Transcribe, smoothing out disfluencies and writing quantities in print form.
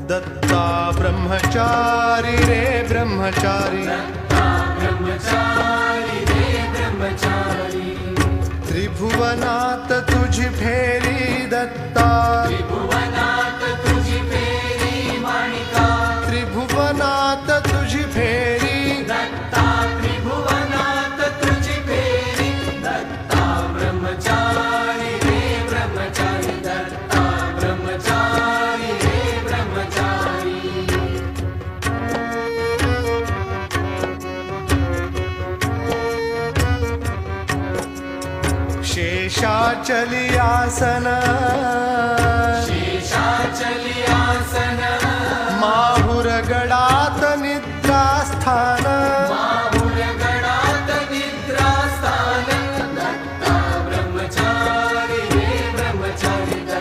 दत्ता ब्रह्मचारी रे ब्रह्मचारी, ब्रह्मचारी रे ब्रह्मचारी, त्रिभुवनात तुझी फेरी दत्ता, त्रिभुवनात तुझी फेरी माणिका, त्रिभुवनात तुझी फेरी दत्ता त्रिभुवनात तुझी फेरी, दत्ता ब्रह्मचारी रे ब्रह्मचारी, दत्ता ब्रह्मचारी रे ब्रह्मचारी. शेषाचली आसन